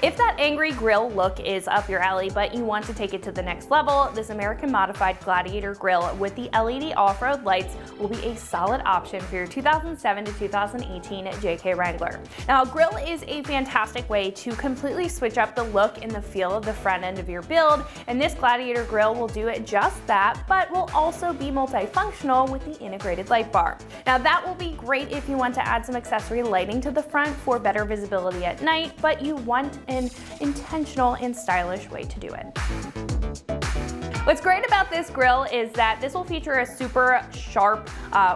If that angry grill look is up your alley, but you want to take it to the next level, this American modified Gladiator grill with the LED off-road lights will be a solid option for your 2007 to 2018 JK Wrangler. Now, a grill is a fantastic way to completely switch up the look and the feel of the front end of your build, and this Gladiator grill will do it just that, but will also be multifunctional with the integrated light bar. Now, that will be great if you want to add some accessory lighting to the front for better visibility at night, but you want an intentional and stylish way to do it. What's great about this grill is that this will feature a super sharp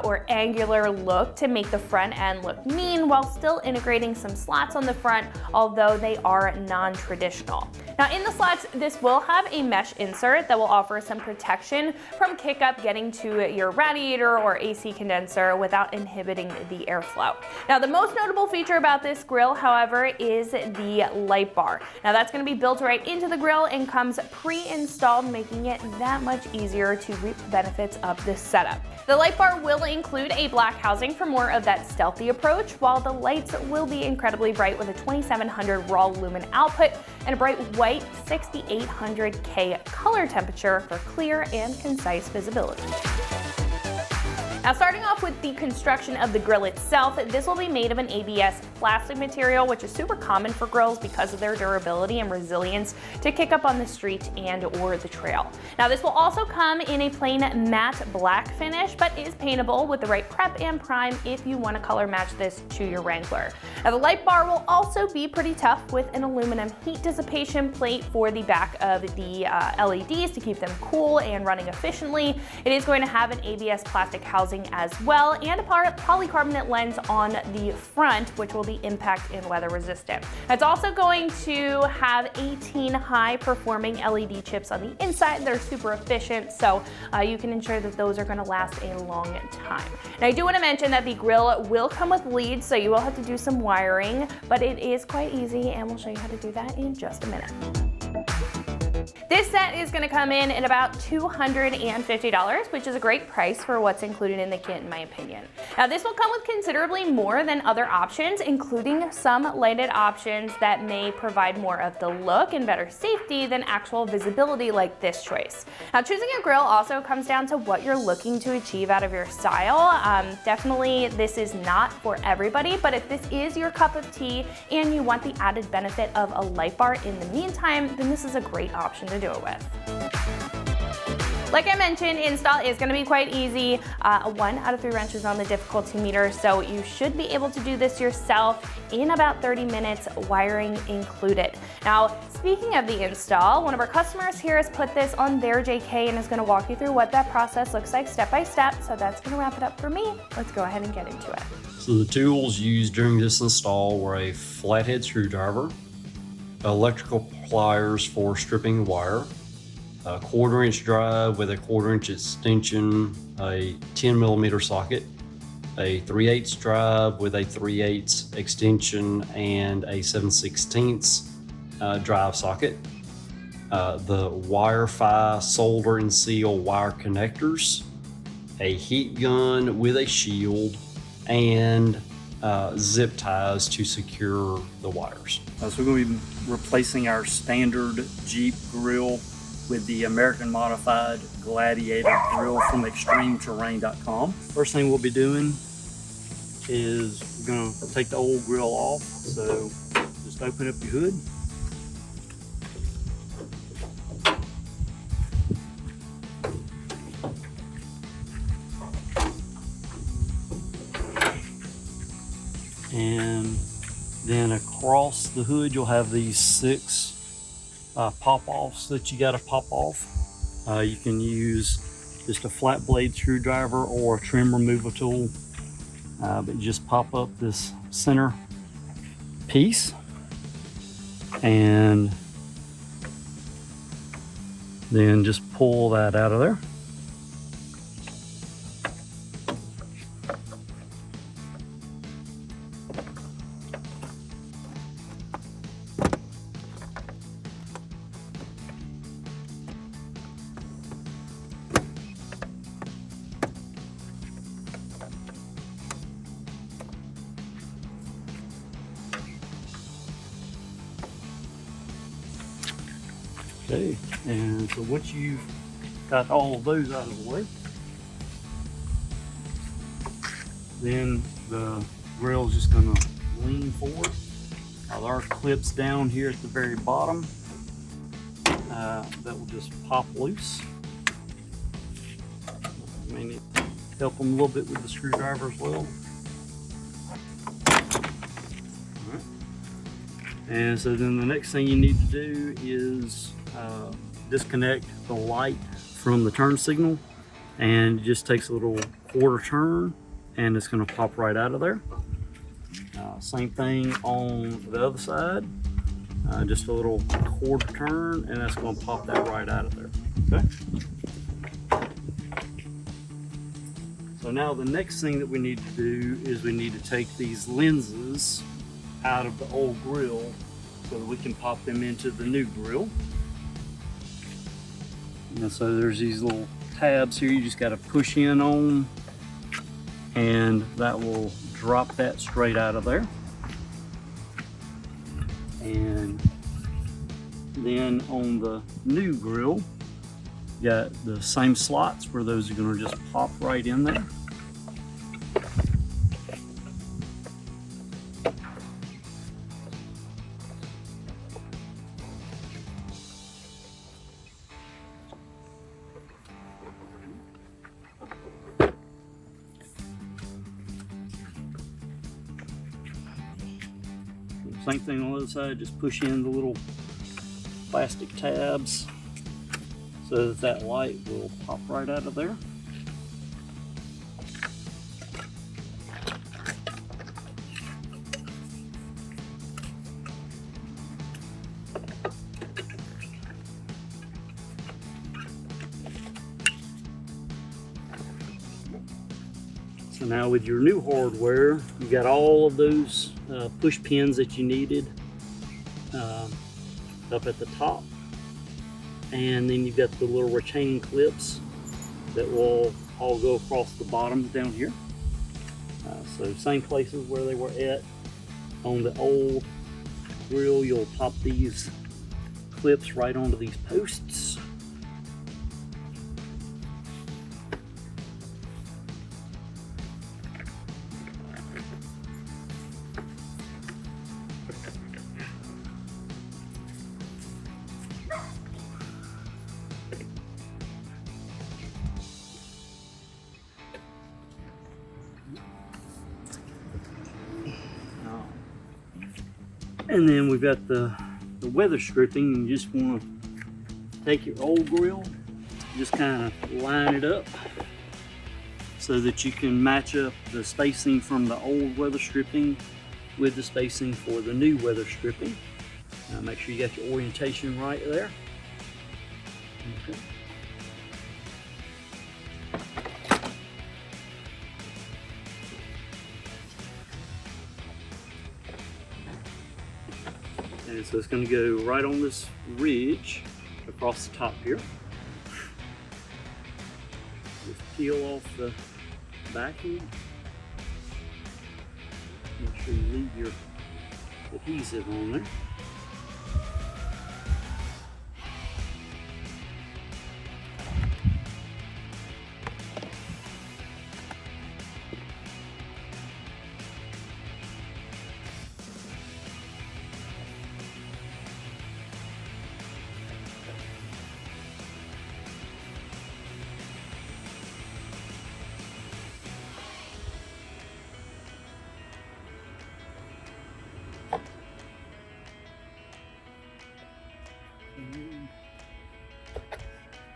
or angular look to make the front end look mean while still integrating some slots on the front, although they are non-traditional. Now in the slots, this will have a mesh insert that will offer some protection from kick-up getting to your radiator or AC condenser without inhibiting the airflow. Now the most notable feature about this grill, however, is the light bar. Now that's going to be built right into the grill and comes pre-installed, making it that much easier to reap the benefits of this setup. The light bar will include a black housing for more of that stealthy approach, while the lights will be incredibly bright with a 2700 raw lumen output and a bright white 6800K color temperature for clear and concise visibility. Now, starting off with the construction of the grill itself, this will be made of an ABS plastic material, which is super common for grills because of their durability and resilience to kick up on the street and or the trail. Now, this will also come in a plain matte black finish, but is paintable with the right prep and prime if you want to color match this to your Wrangler. Now, the light bar will also be pretty tough with an aluminum heat dissipation plate for the back of the LEDs to keep them cool and running efficiently. It is going to have an ABS plastic housing as well, and a polycarbonate lens on the front, which will be impact and weather resistant. It's also going to have 18 high performing LED chips on the inside that are super efficient, so you can ensure that those are going to last a long time. Now, I do want to mention that the grill will come with leads, so you will have to do some wiring, but it is quite easy, and we'll show you how to do that in just a minute. This set is going to come in at about $250, which is a great price for what's included in the kit, in my opinion. Now, this will come with considerably more than other options, including some lighted options that may provide more of the look and better safety than actual visibility like this choice. Now, choosing a grill also comes down to what you're looking to achieve out of your style. Definitely, this is not for everybody, but if this is your cup of tea and you want the added benefit of a light bar in the meantime, then this is a great option to do it with. Like I mentioned, install is going to be quite easy. 1 out of 3 wrenches on the difficulty meter, so you should be able to do this yourself in about 30 minutes, wiring included. Now, speaking of the install, one of our customers here has put this on their JK and is going to walk you through what that process looks like step by step, so that's going to wrap it up for me. Let's go ahead and get into it. So the tools used during this install were a flathead screwdriver, electrical pliers for stripping wire, a 1/4 inch drive with a 1/4 inch extension, a 10 millimeter socket, a 3/8 drive with a 3/8 extension and a 7/16 drive socket, the Wi-Fi solder and seal wire connectors, a heat gun with a shield, and zip ties to secure the wires. So we're going to be replacing our standard Jeep grill with the American modified Gladiator grill from extremeterrain.com. First thing we'll be doing is we're going to take the old grill off. So just open up your hood. And then across the hood, you'll have these 6 pop-offs that you got to pop off. You can use just a flat blade screwdriver or a trim removal tool, but you just pop up this center piece and then just pull that out of there. Okay, and so once you've got all of those out of the way, then the grill is just going to lean forward. Now there are clips down here at the very bottom that will just pop loose. I may need to help them a little bit with the screwdriver as well. Alright. And so then the next thing you need to do is disconnect the light from the turn signal, and it just takes a little quarter turn and it's going to pop right out of there. Same thing on the other side, just a little quarter turn and that's going to pop that right out of there. Okay. So now the next thing that we need to do is we need to take these lenses out of the old grill so that we can pop them into the new grill. And so there's these little tabs here you just got to push in on, and that will drop that straight out of there. And then on the new grill, you got the same slots where those are going to just pop right in there. Same thing on the other side, just push in the little plastic tabs so that that light will pop right out of there. So now with your new hardware, you got all of those push pins that you needed up at the top, and then you've got the little retaining clips that will all go across the bottom down here. So same places where they were at on the old grill, you'll pop these clips right onto these posts. And then we've got the weather stripping. You just want to take your old grill, just kind of line it up so that you can match up the spacing from the old weather stripping with the spacing for the new weather stripping. Make sure you got your orientation right there. Okay. And so it's going to go right on this ridge across the top here. Just peel off the backing. Make sure you leave your adhesive on there.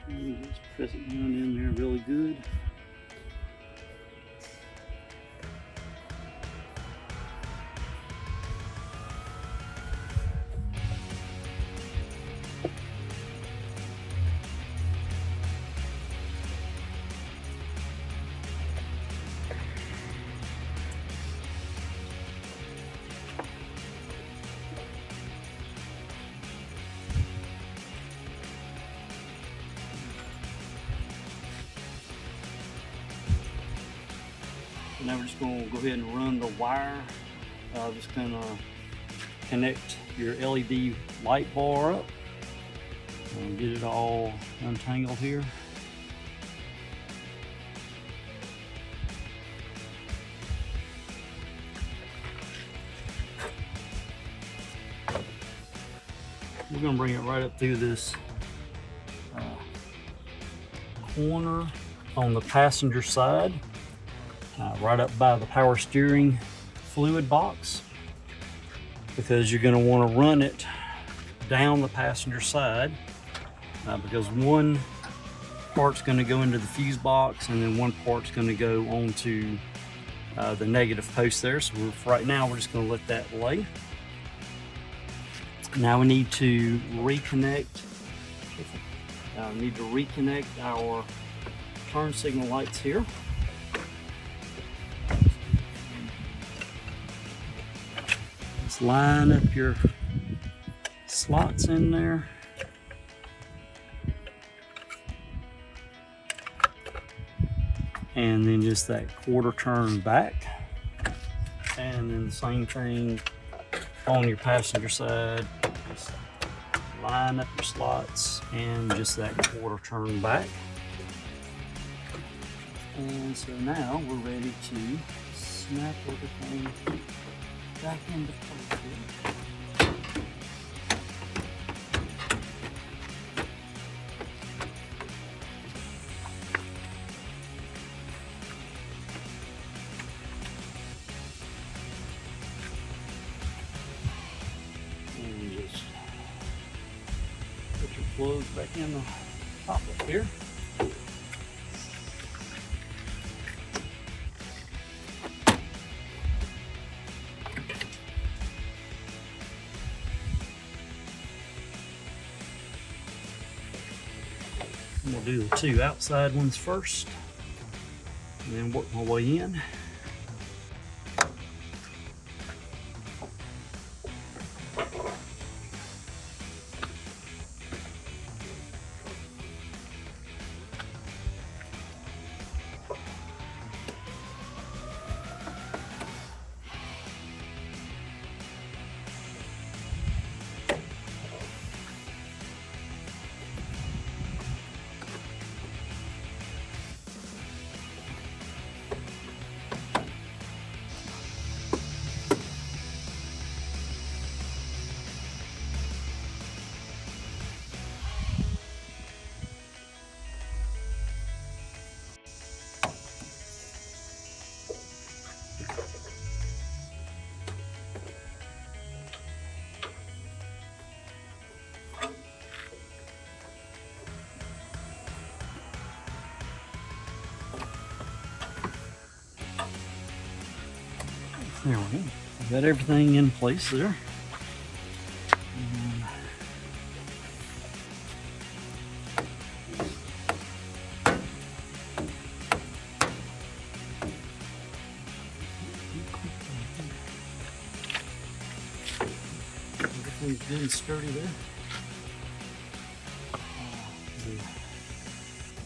And just press it down in there really good. Now we're just going to go ahead and run the wire. Just going to connect your LED light bar up. And get it all untangled here. We're going to bring it right up through this corner on the passenger side, right up by the power steering fluid box, because you're going to want to run it down the passenger side, because one part's going to go into the fuse box and then one part's going to go onto the negative post there. So right now we're just going to let that lay. Now we need to reconnect. Our turn signal lights here. Just line up your slots in there. And then just that quarter turn back. And then the same thing on your passenger side. Just line up your slots and just that quarter turn back. And so now we're ready to snap everything back into place here. And just put your plugs back in the top up here. And we'll do the two outside ones first, and then work my way in. There we go. Got everything in place there. Everything's good and sturdy there.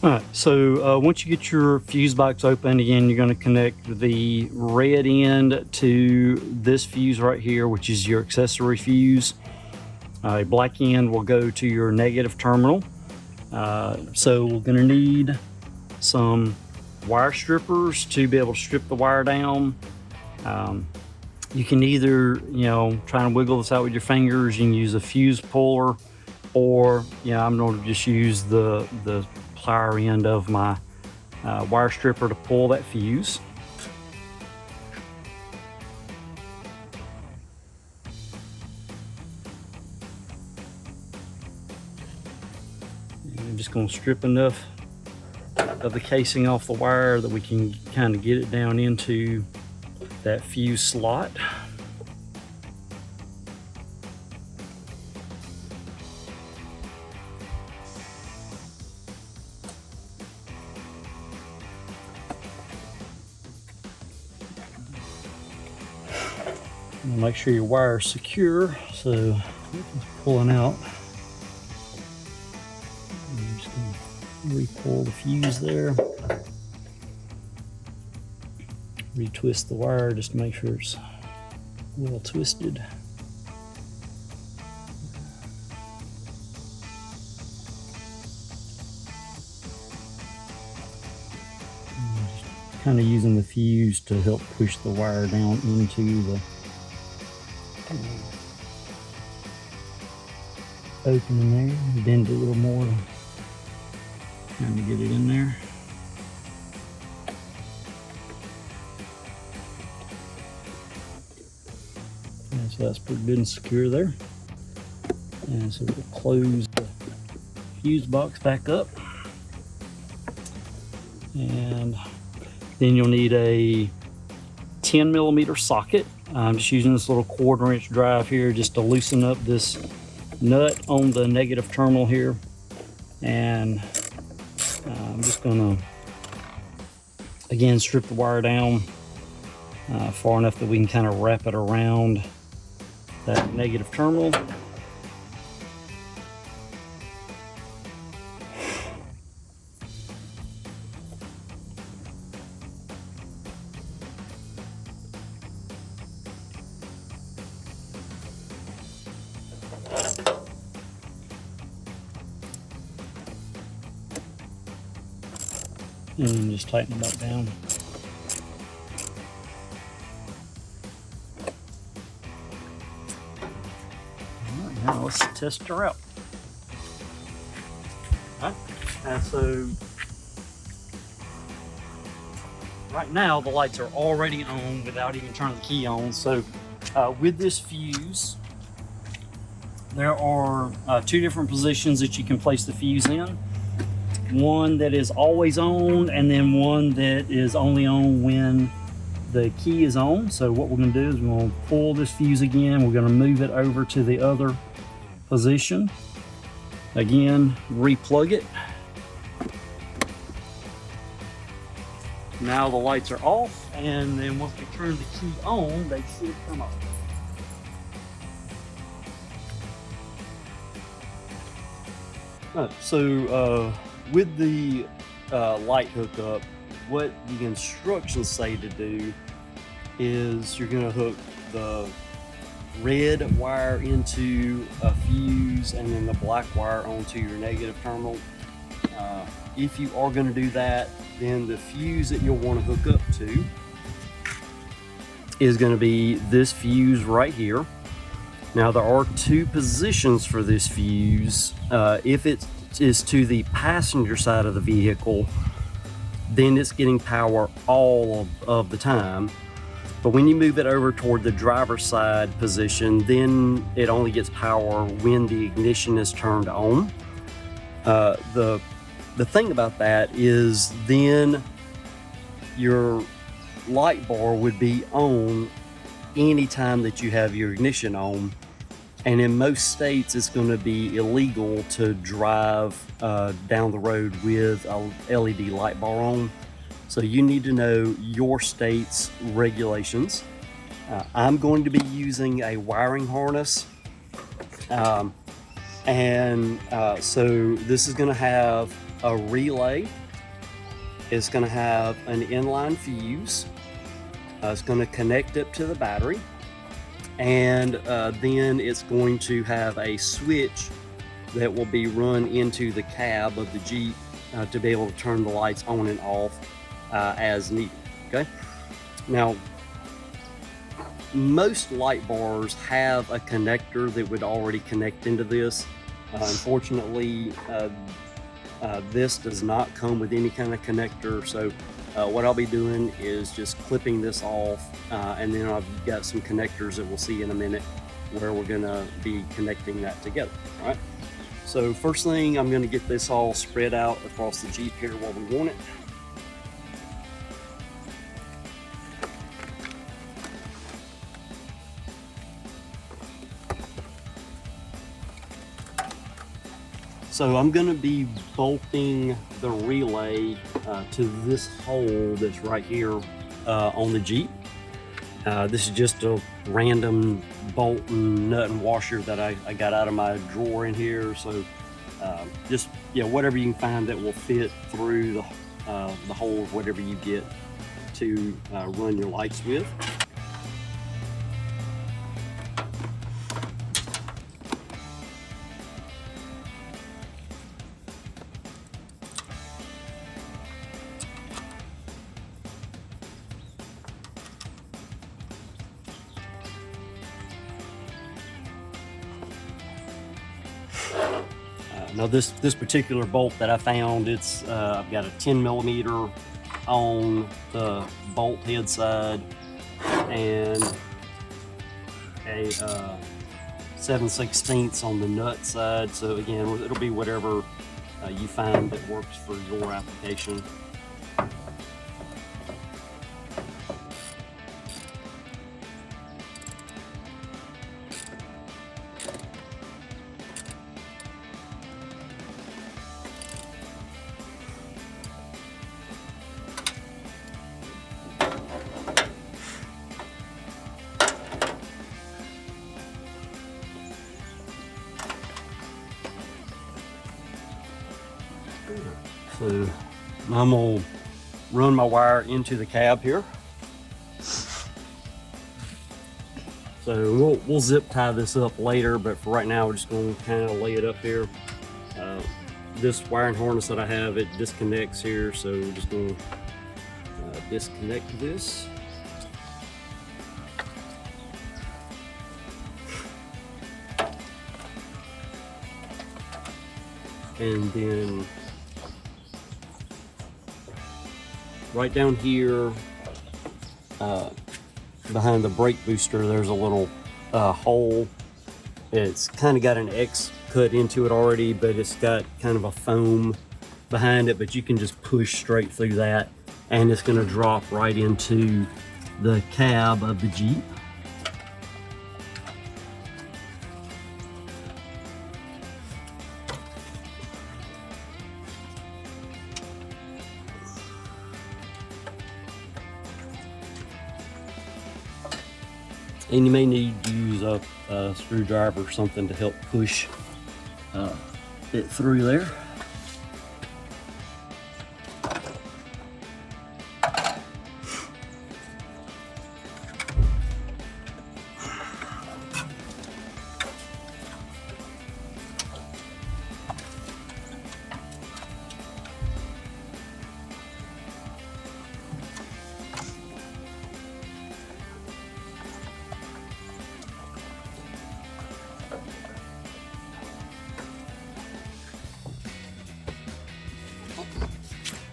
Alright, so once you get your fuse box open, again, you're going to connect the red end to this fuse right here, which is your accessory fuse. A black end will go to your negative terminal. So we're going to need some wire strippers to be able to strip the wire down. You can either, try and wiggle this out with your fingers. You can use a fuse puller, or, I'm going to just use the plier end of my wire stripper to pull that fuse. And I'm just going to strip enough of the casing off the wire that we can kind of get it down into that fuse slot. Make sure your wire is secure, so pulling out. I'm just going to re-pull the fuse there. Retwist the wire just to make sure it's well twisted. kind of using the fuse to help push the wire down into the opening there. Bend it a little more to kind of get it in there. And so that's pretty good and secure there. And so we'll close the fuse box back up. And then you'll need a 10mm socket. I'm just using this little 1/4" drive here just to loosen up this nut on the negative terminal here. And I'm just gonna, again, strip the wire down far enough that we can kind of wrap it around that negative terminal. And just tighten it back down. All right, now let's test her out. All right, and so right now the lights are already on without even turning the key on. So with this fuse, there are 2 different positions that you can place the fuse in. One that is always on, and then one that is only on when the key is on. So what we're going to do is we're going to pull this fuse again. We're going to move it over to the other position. Again, replug it. Now the lights are off, and then once we turn the key on, they should come on. So with the light hookup, what the instructions say to do is you're going to hook the red wire into a fuse and then the black wire onto your negative terminal. If you are going to do that, then the fuse that you'll want to hook up to is going to be this fuse right here. Now there are 2 positions for this fuse. If it is to the passenger side of the vehicle, then it's getting power all of the time. But when you move it over toward the driver's side position, then it only gets power when the ignition is turned on. The thing about that is then your light bar would be on anytime that you have your ignition on. And in most states, it's going to be illegal to drive down the road with a LED light bar on. So you need to know your state's regulations. I'm going to be using a wiring harness. So this is going to have a relay. It's going to have an inline fuse. It's going to connect up to the battery. And then it's going to have a switch that will be run into the cab of the Jeep to be able to turn the lights on and off as needed. Okay. Now, most light bars have a connector that would already connect into this. Unfortunately, this does not come with any kind of connector. So what I'll be doing is just clipping this off, and then I've got some connectors that we'll see in a minute where we're gonna be connecting that together. All right. So first thing, I'm gonna get this all spread out across the Jeep here where we want it. So I'm going to be bolting the relay to this hole that's right here on the Jeep. This is just a random bolt and nut and washer that I got out of my drawer in here. So just, whatever you can find that will fit through the hole of whatever you get to run your lights with. Now this particular bolt that I found, it's I've got a 10 millimeter on the bolt head side and a 7/16 on the nut side. So again, it'll be whatever you find that works for your application. So I'm gonna run my wire into the cab here. So we'll zip tie this up later, but for right now we're just gonna kind of lay it up here. This wiring harness that I have, it disconnects here, so we're just gonna disconnect this. And then right down here behind the brake booster, there's a little hole. It's kind of got an X cut into it already, but it's got kind of a foam behind it, but you can just push straight through that and it's going to drop right into the cab of the Jeep. And you may need to use a screwdriver or something to help push it through there.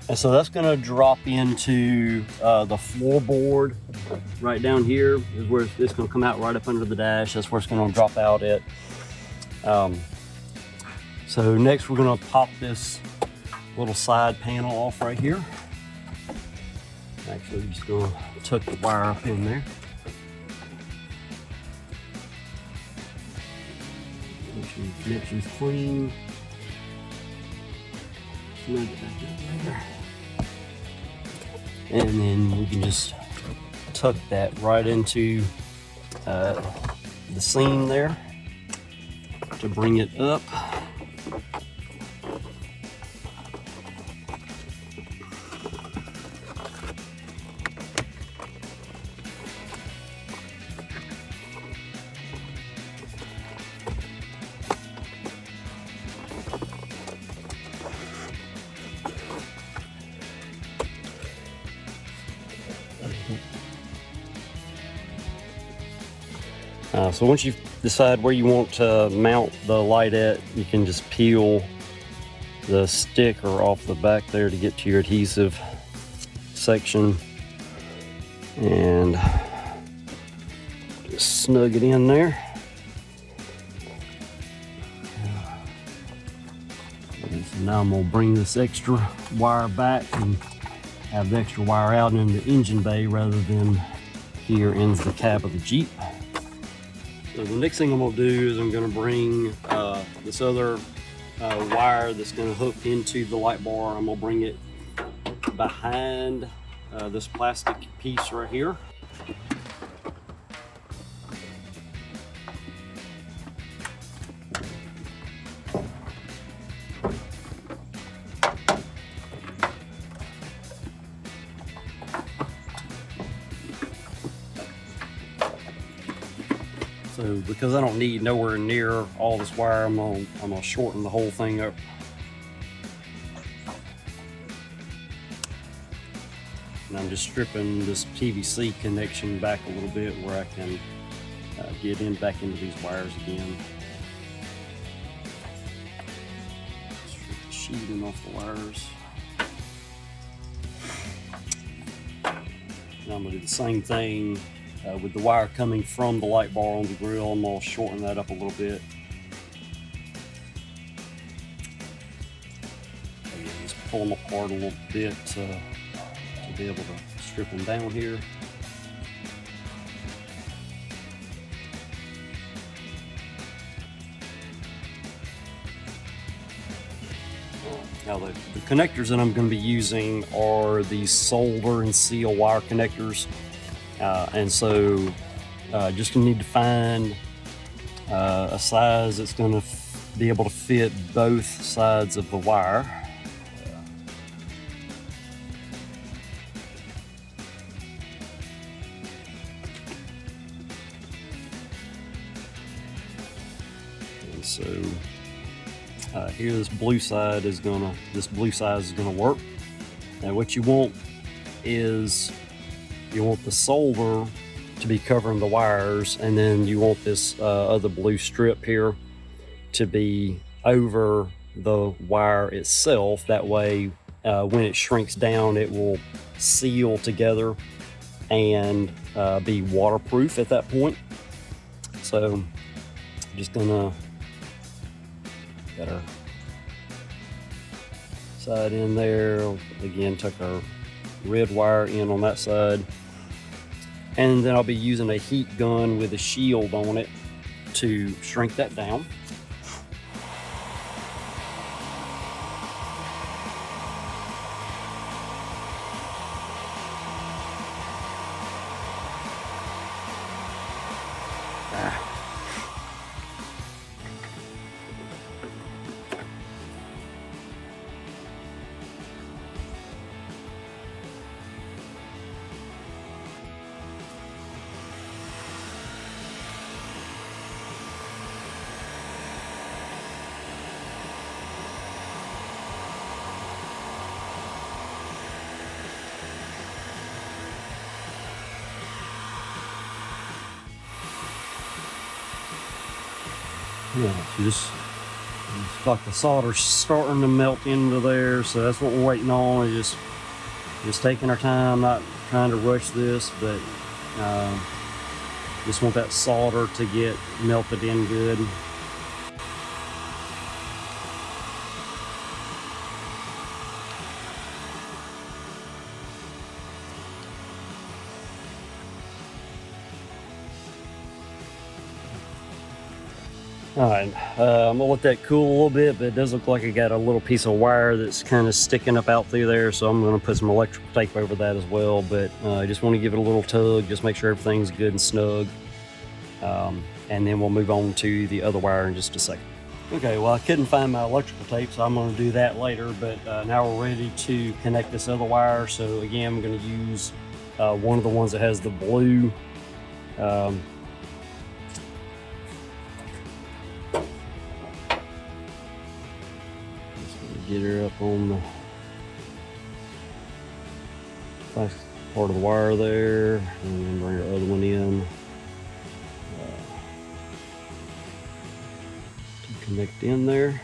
And so that's going to drop into the floorboard right down here is where it's going to come out right up under the dash. That's where it's going to drop out at. So next we're going to pop this little side panel off right here. Actually, just going to tuck the wire up in there. Make sure the connection's clean. Snug it back in there. And then we can just tuck that right into the seam there to bring it up. So once you decide where you want to mount the light at, you can just peel the sticker off the back there to get to your adhesive section and just snug it in there. And so now I'm going to bring this extra wire back and have the extra wire out in the engine bay rather than here in the cab of the Jeep. So the next thing I'm going to do is I'm going to bring this other wire that's going to hook into the light bar. I'm going to bring it behind this plastic piece right here. So because I don't need nowhere near all this wire, I'm gonna shorten the whole thing up. And I'm just stripping this PVC connection back a little bit where I can get back into these wires again. sheathing off the wires. Now I'm gonna do the same thing with the wire coming from the light bar on the grill. I'm gonna shorten that up a little bit. Again, just pull them apart a little bit to be able to strip them down here. Now the connectors that I'm going to be using are these solder and seal wire connectors, and so just going to need to find a size that's going to be able to fit both sides of the wire. And so here, this blue side is gonna work. Now, what you want is the solder to be covering the wires, and then you want this other blue strip here to be over the wire itself. That way, when it shrinks down, it will seal together and be waterproof at that point. So, I'm just gonna get our side in there. Again, tuck our red wire in on that side, and then I'll be using a heat gun with a shield on it to shrink that down. Yeah, so just like the solder's starting to melt into there, so that's what we're waiting on. Is just taking our time, not trying to rush this, but just want that solder to get melted in good. All right, I'm gonna let that cool a little bit, but it does look like I got a little piece of wire that's kind of sticking up out through there, so I'm gonna put some electrical tape over that as well. But I just want to give it a little tug, just make sure everything's good and snug, and then we'll move on to the other wire in just a second. Okay, well, I couldn't find my electrical tape, so I'm gonna do that later, but now we're ready to connect this other wire. So again, I'm gonna use one of the ones that has the blue get her up on the last part of the wire there, and then bring our other one in to connect in there.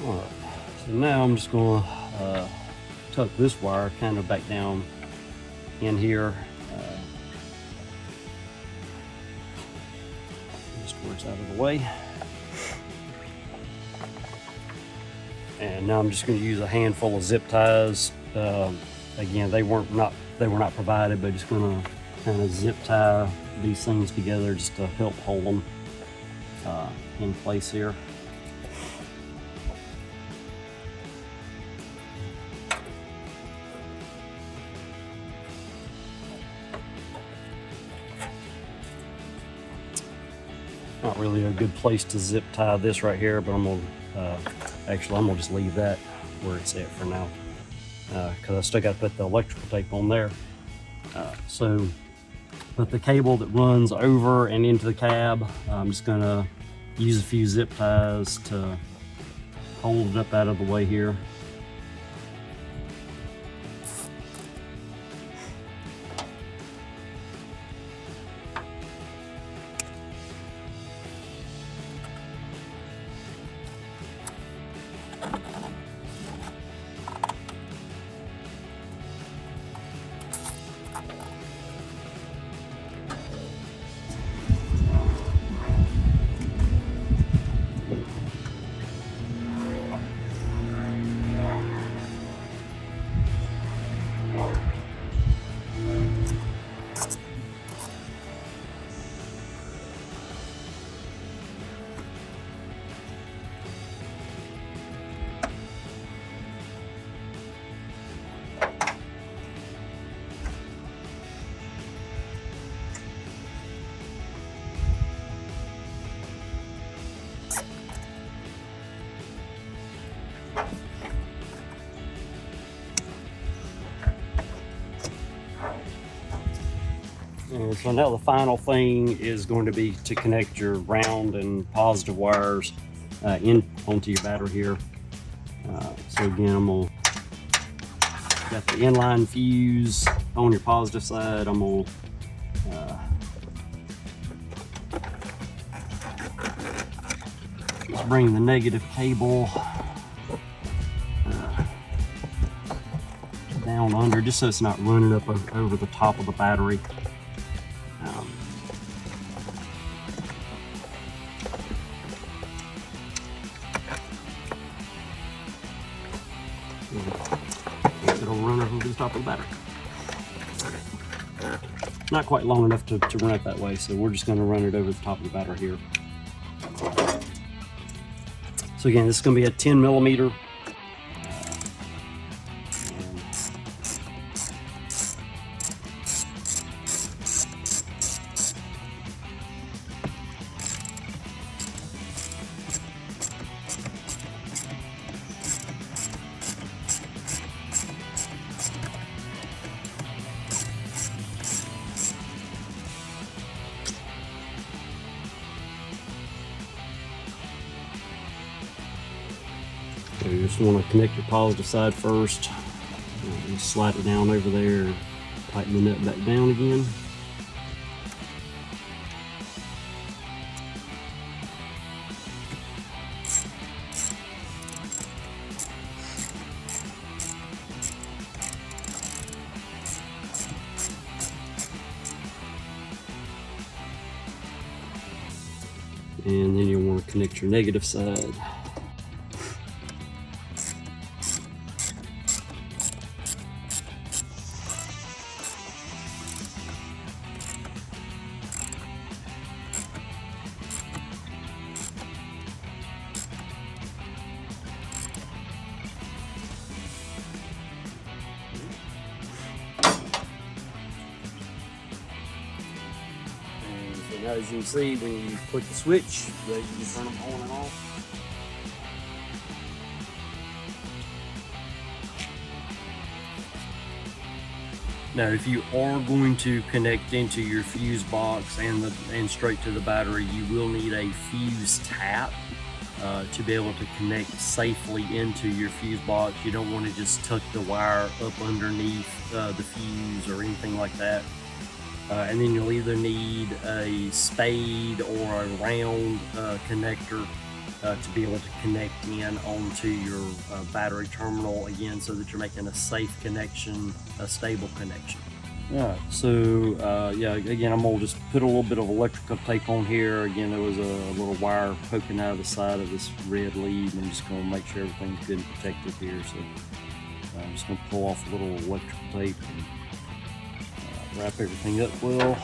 All right, so now I'm just going to tuck this wire kind of back down in here, just where it's out of the way. And now I'm just going to use a handful of zip ties. Again, they were not provided, but just going to kind of zip tie these things together just to help hold them in place here. Not really a good place to zip tie this right here, but I'm gonna just leave that where it's at for now, because I still got to put the electrical tape on there. But the cable that runs over and into the cab, I'm just gonna use a few zip ties to hold it up out of the way here. And so now the final thing is going to be to connect your ground and positive wires in onto your battery here. So again, I'm gonna got the inline fuse on your positive side. I'm gonna just bring the negative cable down under, just so it's not running up over the top of the battery. It'll run over the top of the battery. Not quite long enough to run it that way, so we're just going to run it over the top of the battery here. So again, this is going to be a 10 millimeter. So you just want to connect your positive side first. And slide it down over there, tighten the nut back down again. And then you want to connect your negative side. Now, as you can see, when you click the switch, you can turn them on and off. Now, if you are going to connect into your fuse box and straight to the battery, you will need a fuse tap to be able to connect safely into your fuse box. You don't want to just tuck the wire up underneath the fuse or anything like that. And then you'll either need a spade or a round connector to be able to connect in onto your battery terminal again, so that you're making a safe connection, a stable connection. Alright, so yeah, again, I'm gonna just put a little bit of electrical tape on here. Again, there was a little wire poking out of the side of this red lead, and I'm just gonna make sure everything's good and protected here. So I'm just gonna pull off a little electrical tape and wrap everything up well.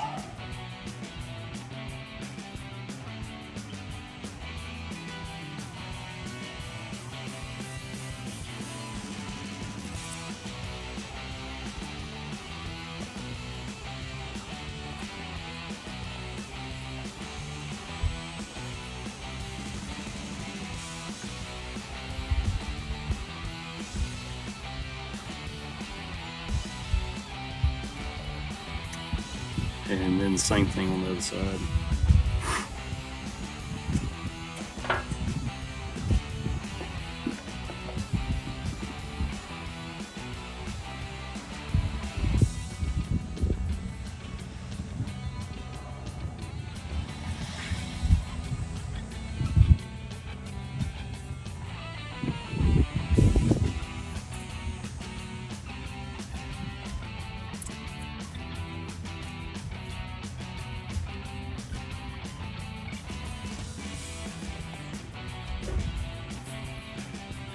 And then same thing on the other side.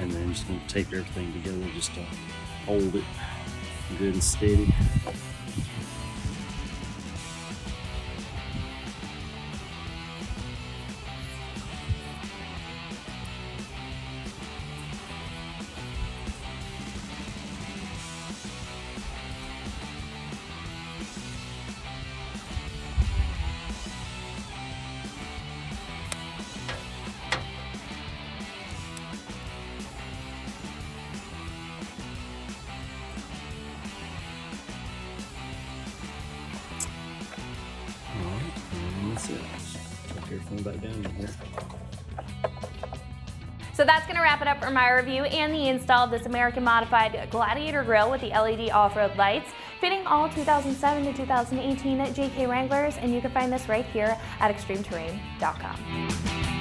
And then I'm just going to tape everything together just to hold it good and steady. That's it. Tuck everything back down in here. So that's going to wrap it up for my review and the install of this American Modified Gladiator grill with the LED off-road lights, fitting all 2007 to 2018 JK Wranglers, and you can find this right here at extremeterrain.com.